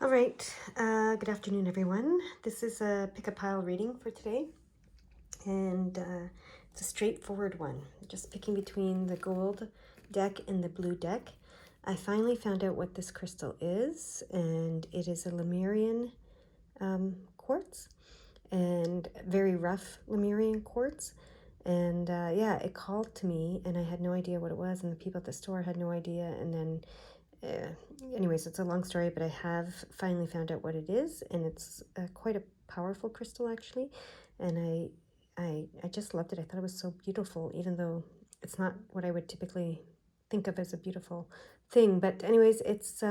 All right, good afternoon, everyone. This is a pick a pile reading for today, and it's a straightforward one. Just picking between the gold deck and the blue deck. I finally found out what this crystal is, and it is a Lemurian quartz, and very rough Lemurian quartz. And yeah, it called to me, and I had no idea what it was, and the people at the store had no idea, and then anyways, it's a long story, but I have finally found out what it is, and it's quite a powerful crystal actually, and I just loved it. I thought it was so beautiful, even though it's not what I would typically think of as a beautiful thing. But anyways, it's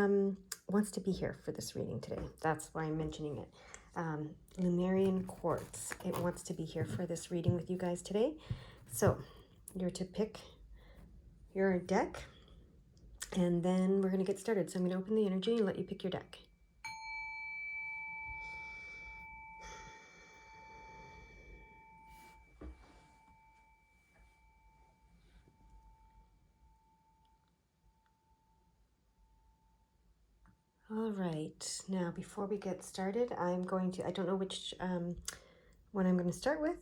wants to be here for this reading today. That's why I'm mentioning it. Lemurian quartz. It wants to be here for this reading with you guys today. So you're to pick your deck. And then we're going to get started. So I'm going to open the energy and let you pick your deck. All right. Now, before we get started, I'm going to, I don't know which one I'm going to start with.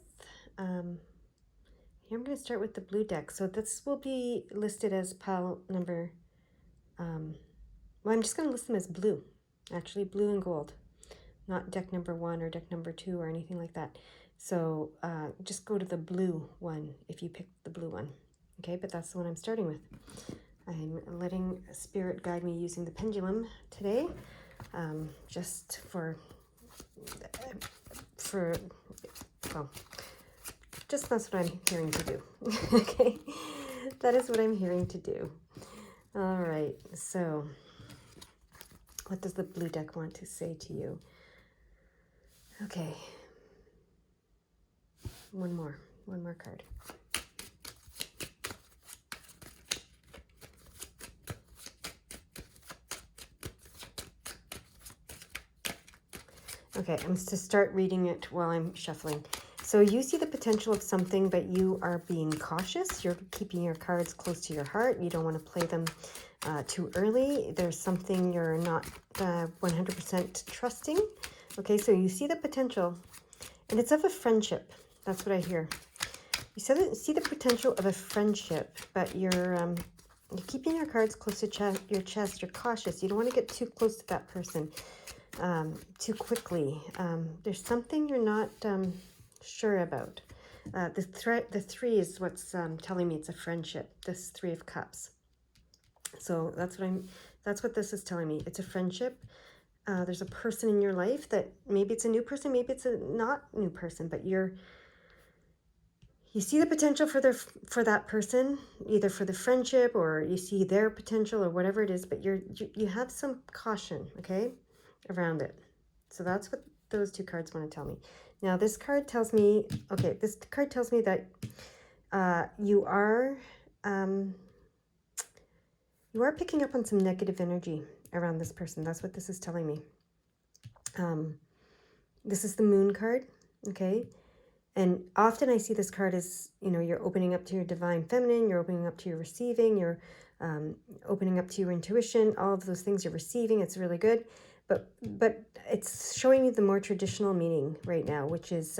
Here I'm going to start with the blue deck. So this will be listed as pile number, well, I'm just going to list them as blue, actually blue and gold, not deck number 1 or deck number 2 or anything like that. So just go to the blue one if you pick the blue one. Okay, but that's the one I'm starting with. I'm letting Spirit guide me using the pendulum today, just for, well, just that's what I'm hearing to do. Okay, that is what I'm hearing to do. All right, so what does the blue deck want to say to you? Okay, one more card. Okay, I'm to start reading it while I'm shuffling. So you see the potential of something, but you are being cautious. You're keeping your cards close to your heart. You don't want to play them too early. There's something you're not 100% trusting. Okay, so you see the potential, and it's of a friendship. That's what I hear. You see the potential of a friendship, but you're keeping your cards close to your chest. You're cautious. You don't want to get too close to that person too quickly. There's something you're not sure about. The 3 is what's telling me it's a friendship. This 3 of Cups. So that's what this is telling me. It's a friendship. There's a person in your life that maybe it's a new person, maybe it's a not new person, but you see the potential for that person, either for the friendship or you see their potential or whatever it is, but you have some caution, okay, around it. So that's what those 2 cards want to tell me. Now this card tells me, okay, this card tells me that you are picking up on some negative energy around this person. That's what this is telling me. This is the Moon card, okay? And often I see this card as, you're opening up to your divine feminine, you're opening up to your receiving, you're opening up to your intuition, all of those things you're receiving. It's really good. But it's showing you the more traditional meaning right now, which is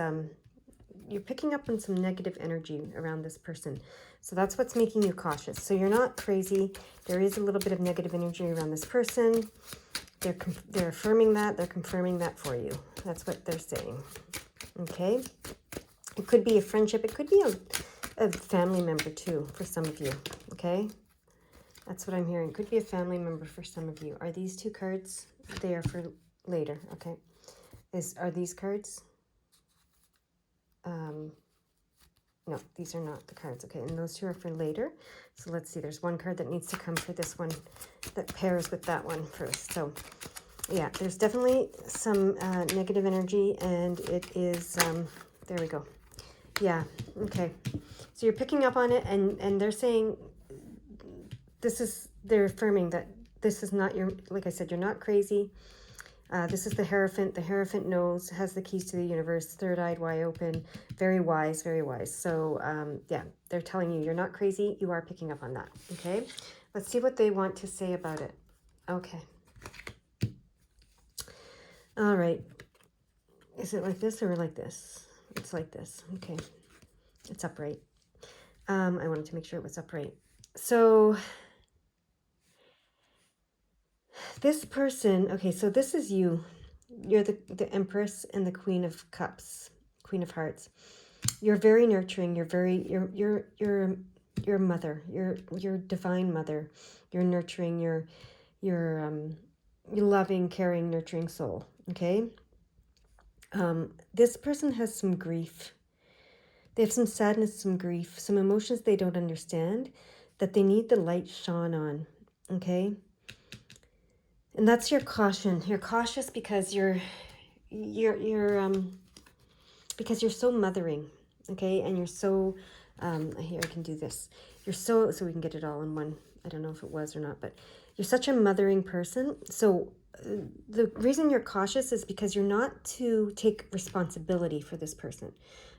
you're picking up on some negative energy around this person. So that's what's making you cautious. So you're not crazy. There is a little bit of negative energy around this person. They're affirming that. They're confirming that for you. That's what they're saying. Okay. It could be a friendship. It could be a family member too for some of you. Okay. That's what I'm hearing. Could be a family member for some of you. Are these 2 cards? They are for later. Okay. Are these cards? No, these are not the cards. Okay, and those 2 are for later. So let's see. There's one card that needs to come for this one that pairs with that one first. So yeah, there's definitely some negative energy, and it is, there we go. Yeah, okay. So you're picking up on it, and they're saying they're affirming that this is not like I said, you're not crazy. This is the Hierophant. The Hierophant has the keys to the universe, third-eyed, wide open, very wise, very wise. So yeah, they're telling you you're not crazy. You are picking up on that, okay? Let's see what they want to say about it. Okay. All right. Is it like this or like this? It's like this. Okay. It's upright. I wanted to make sure it was upright. So this person, okay, so this is you. You're the Empress and the Queen of Cups, Queen of Hearts. You're very nurturing. You're a mother. You're divine mother. You're nurturing. You're loving, caring, nurturing soul. Okay. This person has some grief. They have some sadness, some grief, some emotions they don't understand, that they need the light shone on. Okay. And that's your caution. You're cautious because you're because you're so mothering, okay? And you're so here I can do this. You're so we can get it all in one. I don't know if it was or not, but you're such a mothering person. So the reason you're cautious is because you're not to take responsibility for this person.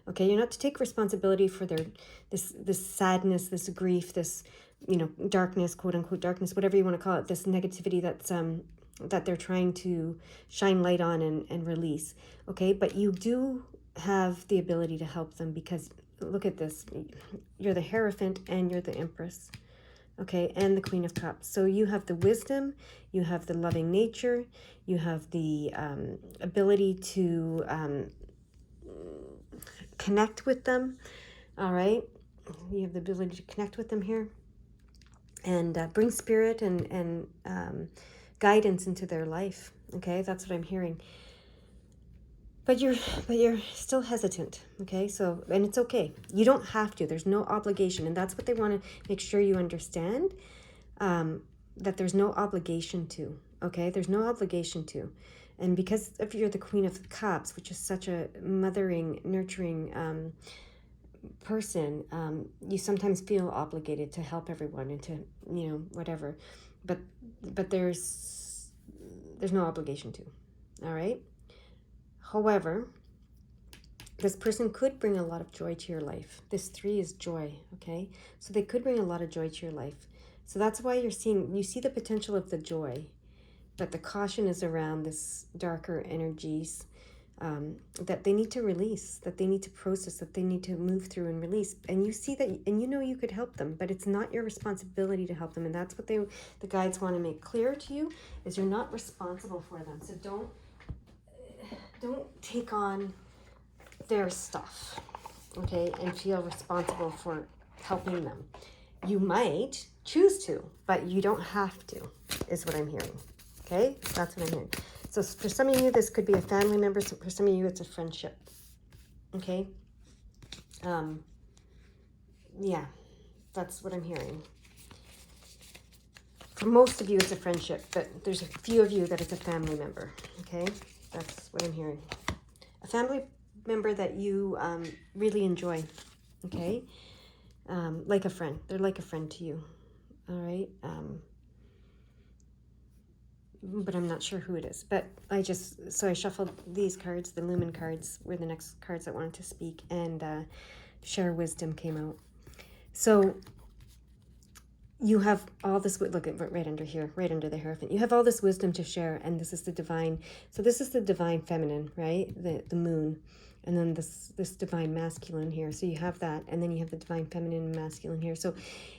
Okay, you're not to take responsibility for their this sadness, this grief, this darkness, quote unquote darkness, whatever you want to call it, this negativity that's that they're trying to shine light on and release. Okay, but you do have the ability to help them, because look at this. You're the Hierophant and you're the Empress. Okay, and the Queen of Cups. So you have the wisdom, you have the loving nature, you have the ability to connect with them. All right, you have the ability to connect with them here and bring spirit and guidance into their life. Okay, that's what I'm hearing. But you're still hesitant, okay? So, and it's okay. You don't have to. There's no obligation, and that's what they want to make sure you understand. That there's no obligation to, okay? There's no obligation to, and because if you're the Queen of Cups, which is such a mothering, nurturing person, you sometimes feel obligated to help everyone and to whatever, but there's no obligation to, all right? However, this person could bring a lot of joy to your life. This 3 is joy, okay? So they could bring a lot of joy to your life. So that's why you see the potential of the joy, but the caution is around this darker energies that they need to release, that they need to process, that they need to move through and release. And you see that, and you could help them, but it's not your responsibility to help them. And that's what the guides want to make clear to you, is you're not responsible for them. So don't take on their stuff, okay, and feel responsible for helping them. You might choose to, but you don't have to, is what I'm hearing. Okay, that's what I'm hearing. So for some of you, this could be a family member. So for some of you, it's a friendship. Okay. Yeah, that's what I'm hearing. For most of you, it's a friendship, but there's a few of you that it's a family member. Okay, that's what I'm hearing. A family member that you really enjoy. Okay, like a friend. They're like a friend to you. All right. But I'm not sure who it is. But I shuffled these cards. The Lumen cards were the next cards that wanted to speak, and Share Wisdom came out. So you have all this, look at right under here, right under the Hierophant. You have all this wisdom to share, and this is the divine. So this is the divine feminine, right? The moon, and then this divine masculine here. So you have that, and then you have the divine feminine and masculine here. So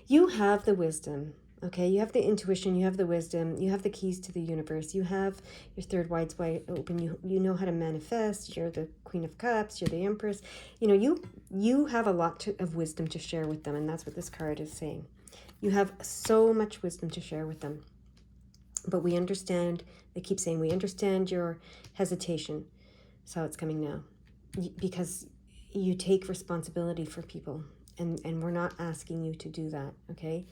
you have the wisdom. Okay, you have the intuition, you have the wisdom, you have the keys to the universe, you have your third wide open, you know how to manifest, you're the Queen of Cups, you're the Empress. You have a lot of wisdom to share with them, and that's what this card is saying. You have so much wisdom to share with them. But we understand, they keep saying, we understand your hesitation. So it's coming now. Because you take responsibility for people, and we're not asking you to do that, okay?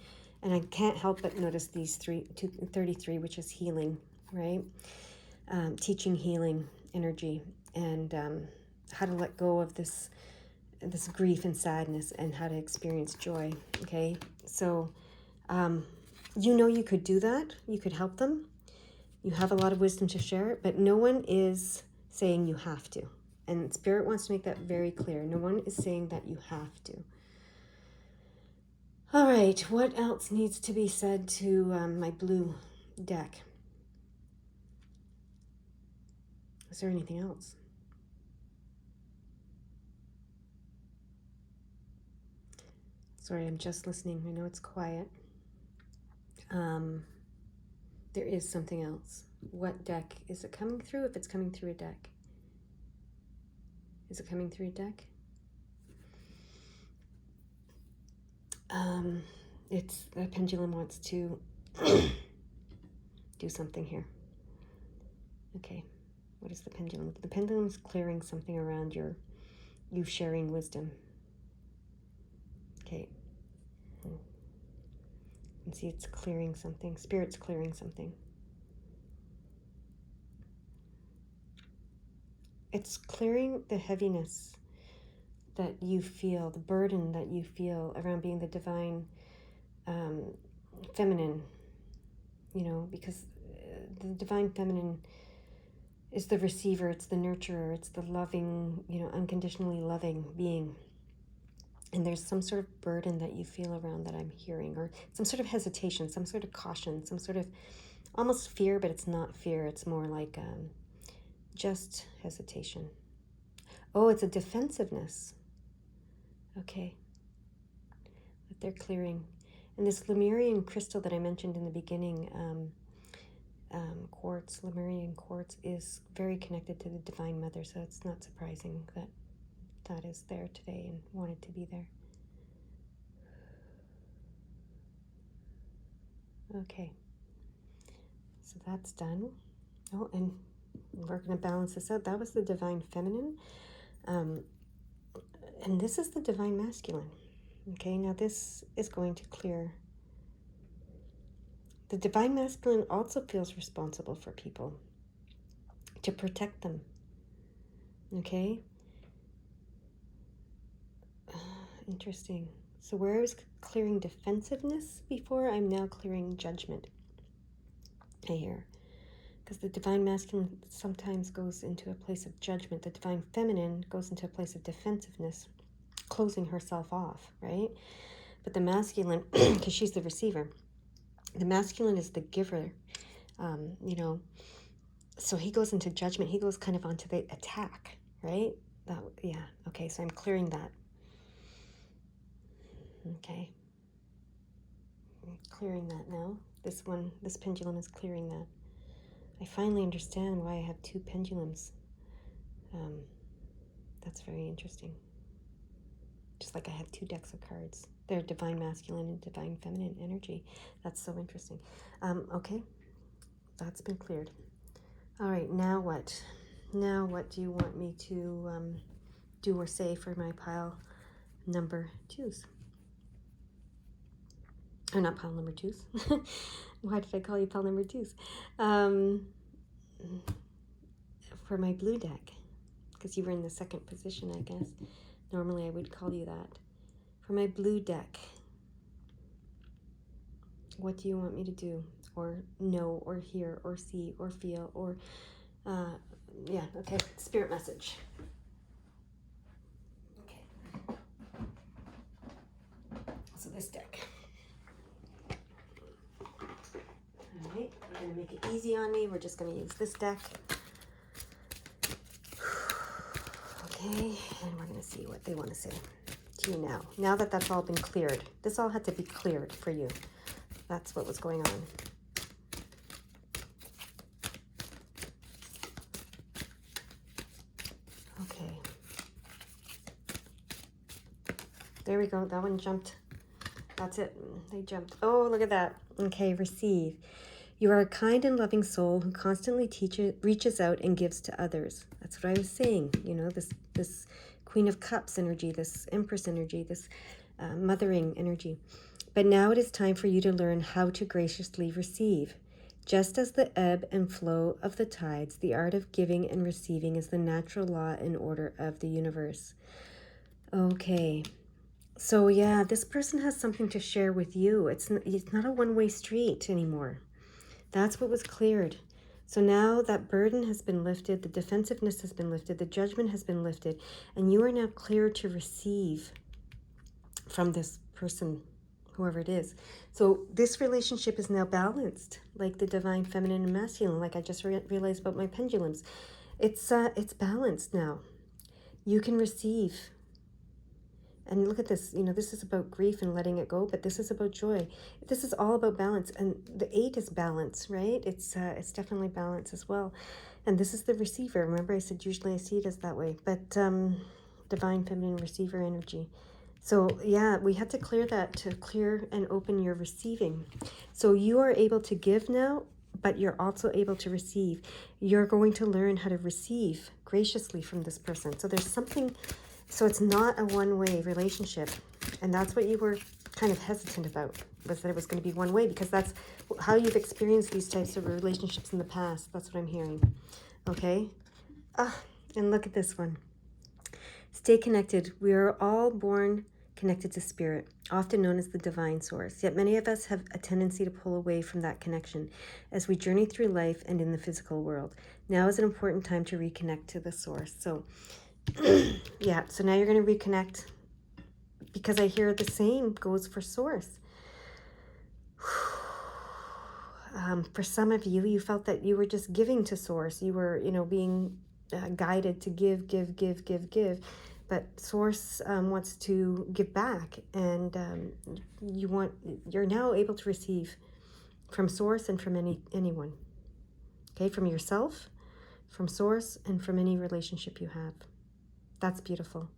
And I can't help but notice these 33, which is healing, right? Teaching healing energy, and how to let go of this grief and sadness, and how to experience joy, okay? So you could do that. You could help them. You have a lot of wisdom to share, but no one is saying you have to. And Spirit wants to make that very clear. No one is saying that you have to. All right, what else needs to be said to my blue deck? Is there anything else? Sorry, I'm just listening. I know it's quiet. There is something else. What deck is it coming through? If it's coming through a deck. Is it coming through a deck? It's the pendulum wants to do something here. Okay, what is the pendulum? The pendulum's clearing something around you sharing wisdom. Okay. And see, it's clearing something. Spirit's clearing something. It's clearing the heaviness that you feel, the burden that you feel around being the divine feminine, because the divine feminine is the receiver, it's the nurturer, it's the loving, unconditionally loving being. And there's some sort of burden that you feel around that I'm hearing, or some sort of hesitation, some sort of caution, some sort of almost fear, but it's not fear. It's more like just hesitation. Oh, it's a defensiveness. Okay. That they're clearing. And this Lemurian crystal that I mentioned in the beginning, quartz, Lemurian quartz, is very connected to the Divine Mother, so it's not surprising that that is there today and wanted to be there. Okay, so that's done. Oh, and we're going to balance this out. That was the Divine Feminine, and this is the Divine Masculine. Okay, now this is going to clear. The Divine Masculine also feels responsible for people, to protect them. Okay? Interesting. So where I was clearing defensiveness before, I'm now clearing judgment. I hear. Because the Divine Masculine sometimes goes into a place of judgment. The Divine Feminine goes into a place of defensiveness, closing herself off, right? But the Masculine, because she's the receiver, the Masculine is the giver, so he goes into judgment. He goes kind of onto the attack, right? Yeah, okay, so I'm clearing that. Okay. I'm clearing that now. This pendulum is clearing that. I finally understand why I have two pendulums. That's very interesting. Just like I have two decks of cards. They're Divine Masculine and Divine Feminine energy. That's so interesting. Okay, that's been cleared. All right, now what? Now what do you want me to do or say for my pile number 2s? Or not pile number 2s. Why did I call you pile number 2s? For my blue deck, because you were in the second position, I guess. Normally I would call you that. For my blue deck, what do you want me to do? Or know, or hear, or see, or feel, or, okay, spirit message. Okay. So this deck. All right, we're going to make it easy on me. We're just going to use this deck. Okay, and we're going to see what they want to say to you now. Now that that's all been cleared. This all had to be cleared for you. That's what was going on. Okay. There we go. That one jumped. That's it. They jumped. Oh, look at that. Okay, receive. You are a kind and loving soul who constantly reaches out and gives to others. That's what I was saying. This Queen of Cups energy, this Empress energy, this mothering energy. But now it is time for you to learn how to graciously receive. Just as the ebb and flow of the tides, the art of giving and receiving is the natural law and order of the universe. Okay. So yeah, this person has something to share with you. It's not a one-way street anymore. That's what was cleared. So now that burden has been lifted, the defensiveness has been lifted, the judgment has been lifted, and you are now clear to receive from this person, whoever it is. So this relationship is now balanced, like the Divine Feminine and Masculine, like I just realized about my pendulums. It's balanced now. You can receive. And look at this, this is about grief and letting it go, but this is about joy. This is all about balance. And the 8 is balance, right? It's definitely balance as well. And this is the receiver. Remember I said usually I see it as that way, but divine feminine receiver energy. So yeah, we had to clear that, to clear and open your receiving. So you are able to give now, but you're also able to receive. You're going to learn how to receive graciously from this person. So there's something, so it's not a one-way relationship. And that's what you were kind of hesitant about, was that it was going to be one way, because that's how you've experienced these types of relationships in the past. That's what I'm hearing. Okay? And look at this one. Stay connected. We are all born connected to spirit, often known as the divine source. Yet many of us have a tendency to pull away from that connection as we journey through life and in the physical world. Now is an important time to reconnect to the source. So yeah, so now you're going to reconnect, because I hear the same goes for source. For some of you, you felt that you were just giving to source. You were, being guided to give. But source wants to give back, and you're now able to receive from source and from anyone. Okay, from yourself, from source, and from any relationship you have. That's beautiful.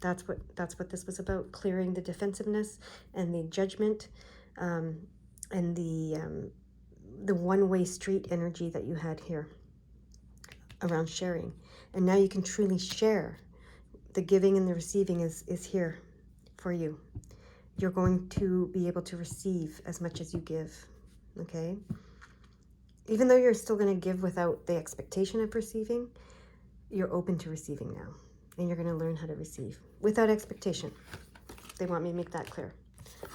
That's what this was about, clearing the defensiveness and the judgment, and the one-way street energy that you had here around sharing. And now you can truly share. The giving and the receiving is here for you. You're going to be able to receive as much as you give, okay? Even though you're still going to give without the expectation of receiving, you're open to receiving now. And you're going to learn how to receive without expectation. They want me to make that clear.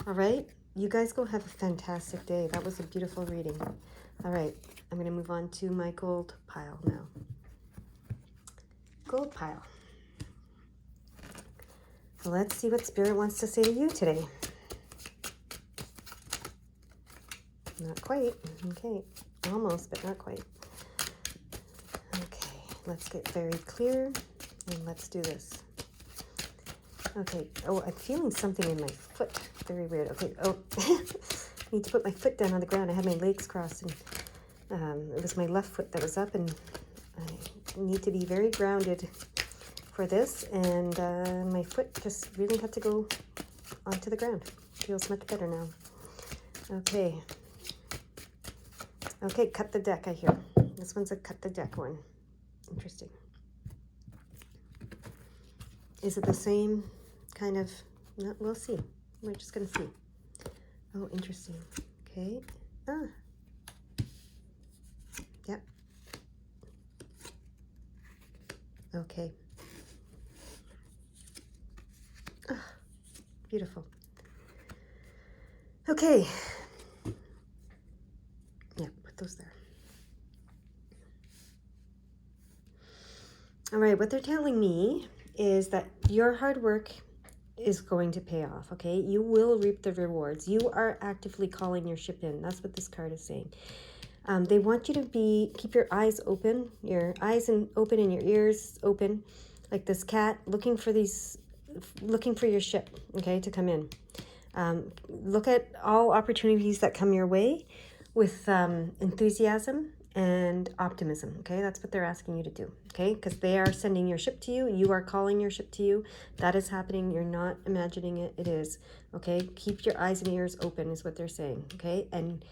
All right? You guys go have a fantastic day. That was a beautiful reading. All right. I'm going to move on to my gold pile now. Gold pile. Let's see what Spirit wants to say to you today. Not quite. Okay. Almost, but not quite. Okay. Let's get very clear and let's do this. Okay. Oh, I'm feeling something in my foot. Very weird. Okay. Oh, I need to put my foot down on the ground. I had my legs crossed, and it was my left foot that was up, and I need to be very grounded for this, and my foot just really had to go onto the ground. Feels much better now. Okay. Okay, cut the deck, I hear. This one's a cut the deck one. Interesting. Is it the same kind of... No, we'll see. We're just going to see. Oh, interesting. Okay. Yep. Okay. Beautiful. Okay. Yeah, put those there. All right, what they're telling me is that your hard work is going to pay off, okay? You will reap the rewards. You are actively calling your ship in. That's what this card is saying. They want you to keep your eyes open, open and your ears open, like this cat looking for your ship, okay, to come in. Look at all opportunities that come your way with enthusiasm and optimism, okay? That's what they're asking you to do, okay? Because they are sending your ship to you. You are calling your ship to you. That is happening. You're not imagining it. It is, okay? Keep your eyes and ears open is what they're saying, okay? And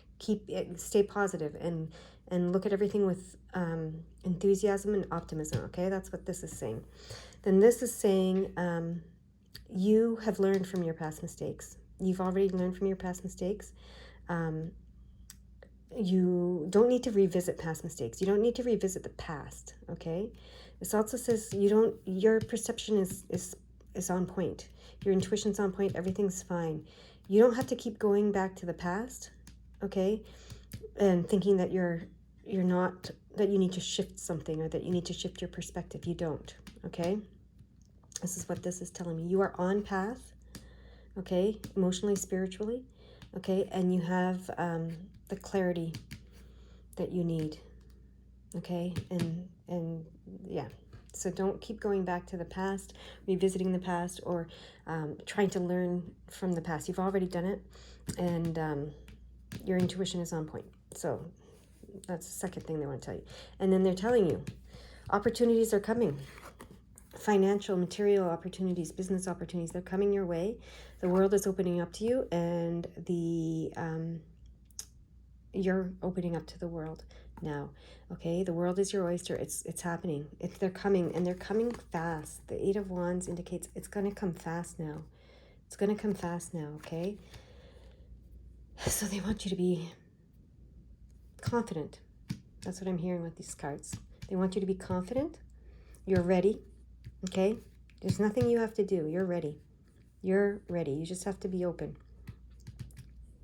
stay positive and look at everything with enthusiasm and optimism, okay? That's what this is saying. Then this is saying you have learned from your past mistakes. You've already learned from your past mistakes. You don't need to revisit past mistakes. You don't need to revisit the past, okay? This also says your perception is on point. Your intuition's on point. Everything's fine. You don't have to keep going back to the past, okay? And thinking that that you need to shift something or that you need to shift your perspective. You don't, okay? This is what this is telling me. You are on path, okay? Emotionally, spiritually, okay? And you have the clarity that you need, okay? And yeah, so don't keep going back to the past, revisiting the past, or trying to learn from the past. You've already done it, and your intuition is on point. So that's the second thing they want to tell you. And then they're telling you opportunities are coming. Financial, material opportunities, business opportunities, they're coming your way. The world is opening up to you, and you're opening up to the world now. Okay, the world is your oyster. It's happening. They're coming, and they're coming fast. The Eight of Wands indicates it's going to come fast now. It's going to come fast now, okay? So they want you to be confident. That's what I'm hearing with these cards. They want you to be confident. You're ready, okay? There's nothing you have to do. You're ready. You're ready. You just have to be open.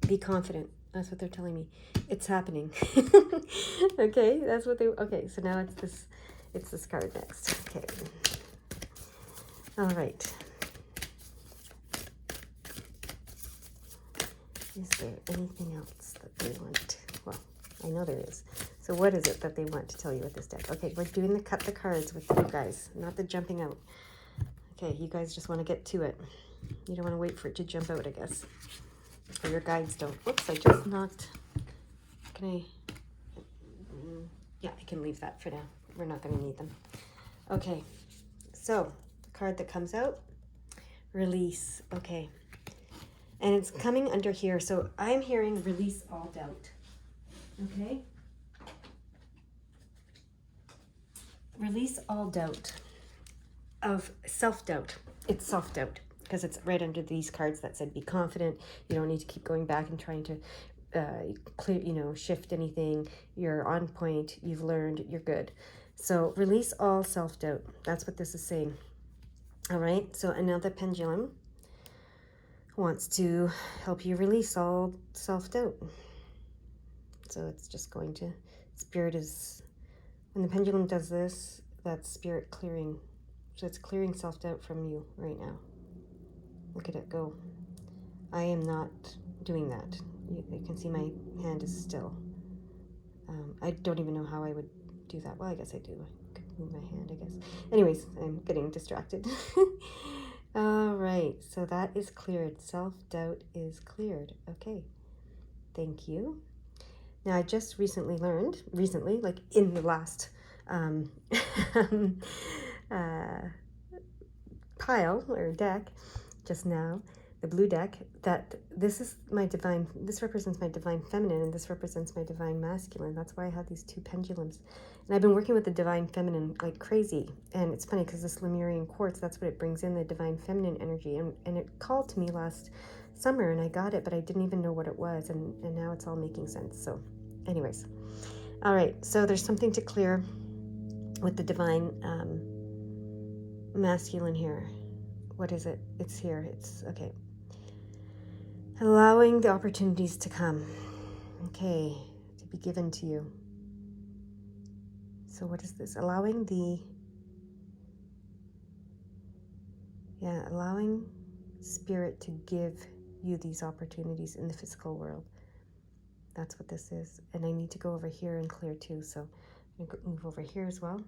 Be confident. That's what they're telling me. It's happening. Okay, that's what they... Okay, so now it's this card next. Okay. All right. Is there anything else that they want? Well, I know there is. So what is it that they want to tell you with this deck? Okay, we're doing the cut the cards with you guys, not the jumping out. Okay, you guys just want to get to it. You don't want to wait for it to jump out, I guess. Or your guides don't. Oops, I just knocked. Can I? Yeah, I can leave that for now. We're not going to need them. Okay, so the card that comes out, release. Okay, and it's coming under here. So I'm hearing release all doubt. Okay, release all doubt of self-doubt. It's self-doubt because it's right under these cards that said be confident. You don't need to keep going back and trying to clear, shift anything. You're on point. You've learned. You're good. So release all self-doubt. That's what this is saying. All right. So another pendulum wants to help you release all self-doubt. So it's just going to, spirit is, when the pendulum does this, that's spirit clearing. So it's clearing self-doubt from you right now. Look at it go. I am not doing that. You can see my hand is still. I don't even know how I would do that. Well, I guess I do. I could move my hand, I guess. Anyways, I'm getting distracted. All right, so that is cleared. Self-doubt is cleared. Okay, thank you. Now, I just recently learned, like in the last pile or deck just now, the blue deck, that this represents my divine feminine, and this represents my divine masculine. That's why I have these two pendulums. And I've been working with the divine feminine like crazy. And it's funny because this Lemurian quartz, that's what it brings in, the divine feminine energy. And it called to me last summer, and I got it, but I didn't even know what it was. And now it's all making sense. So anyways, all right, so there's something to clear with the divine masculine here. What is it? It's here. It's okay. Allowing the opportunities to come. Okay, to be given to you. So what is this? Allowing spirit to give you these opportunities in the physical world. That's what this is. And I need to go over here and clear too. So I'm going to move over here as well.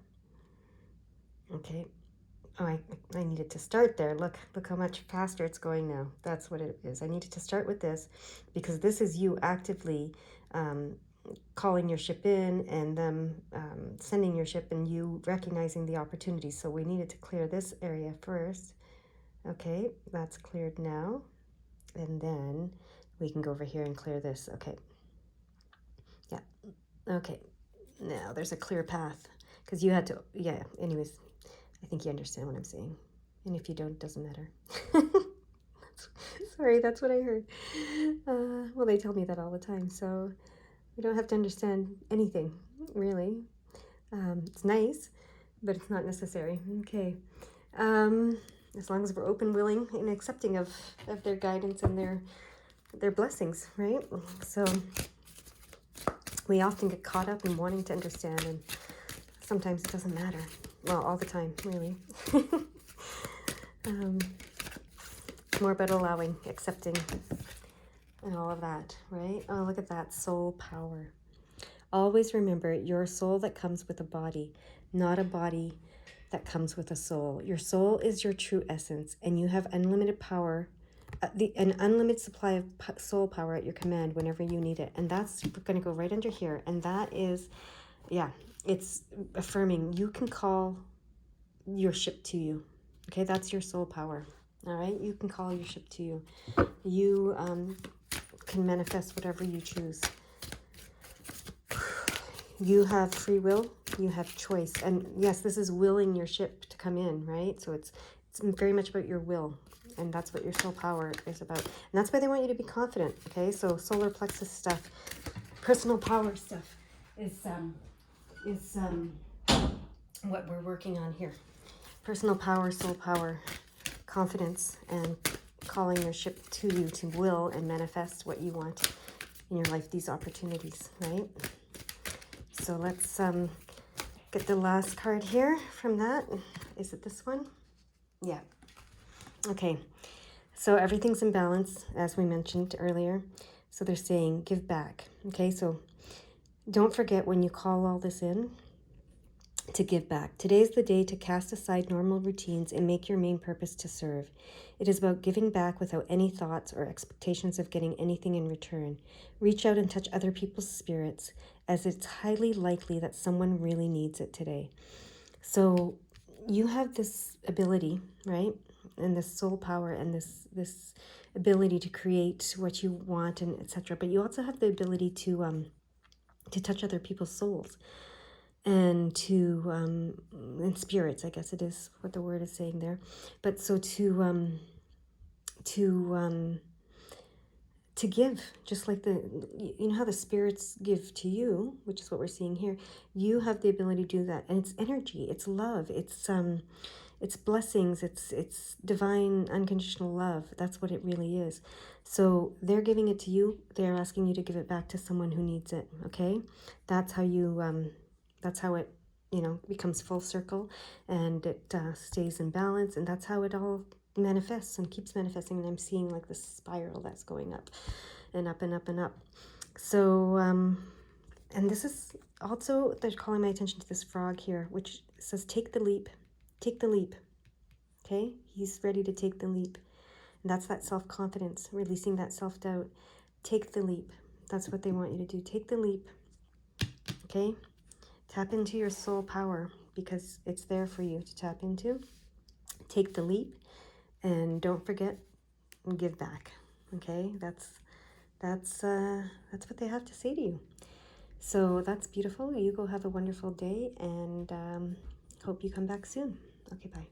Okay. Oh, I needed to start there. Look how much faster it's going now. That's what it is. I needed to start with this because this is you actively calling your ship in and them sending your ship and you recognizing the opportunities. So we needed to clear this area first. Okay, that's cleared now. And then we can go over here and clear this. Okay. Yeah. Okay. Now there's a clear path because you had to, yeah, anyways. I think you understand what I'm saying. And if you don't, it doesn't matter. Sorry, that's what I heard. Well, they tell me that all the time. So we don't have to understand anything, really. It's nice, but it's not necessary. Okay. As long as we're open, willing, and accepting of their guidance and their blessings, right? So we often get caught up in wanting to understand, and sometimes it doesn't matter. Well, all the time, really. More about allowing, accepting, and all of that, right? Oh, look at that, soul power. Always remember, you're a soul that comes with a body, not a body that comes with a soul. Your soul is your true essence, and you have unlimited power, an unlimited supply of soul power at your command whenever you need it. And that's going to go right under here. And that is, yeah, it's affirming. You can call your ship to you. Okay, that's your soul power. All right, you can call your ship to you. You can manifest whatever you choose. You have free will, you have choice. And yes, this is willing your ship to come in, right? So it's very much about your will. And that's what your soul power is about. And that's why they want you to be confident, okay? So solar plexus stuff, personal power stuff is what we're working on here. Personal power, soul power, confidence, and calling your ship to you to will and manifest what you want in your life, these opportunities, right? So let's get the last card here from that. Is it this one? Yeah. Okay. So everything's in balance, as we mentioned earlier. So they're saying, give back. Okay, so don't forget when you call all this in to give back. Today is the day to cast aside normal routines and make your main purpose to serve. It is about giving back without any thoughts or expectations of getting anything in return. Reach out and touch other people's spirits, as it's highly likely that someone really needs it today. So you have this ability, right? And this soul power and this ability to create what you want and etc. But you also have the ability to touch other people's souls and to and spirits, I guess it is what the word is saying there. But so to give, just like you know how the spirits give to you, which is what we're seeing here. You have the ability to do that, and it's energy, it's love, it's blessings, it's divine unconditional love. That's what it really is. So they're giving it to you. They're asking you to give it back to someone who needs it. Okay, that's how you that's how it becomes full circle, and it stays in balance, and that's how it all manifests and keeps manifesting. And I'm seeing like this spiral that's going up and up and up and up. So and this is also, they're calling my attention to this frog here, which says take the leap. Take the leap. Okay, he's ready to take the leap. And that's that self-confidence, releasing that self-doubt. Take the leap. That's what they want you to do. Take the leap. Okay, tap into your soul power, because it's there for you to tap into. Take the leap, and don't forget and give back. Okay, that's what they have to say to you. So that's beautiful. You go have a wonderful day, and hope you come back soon. Okay, bye.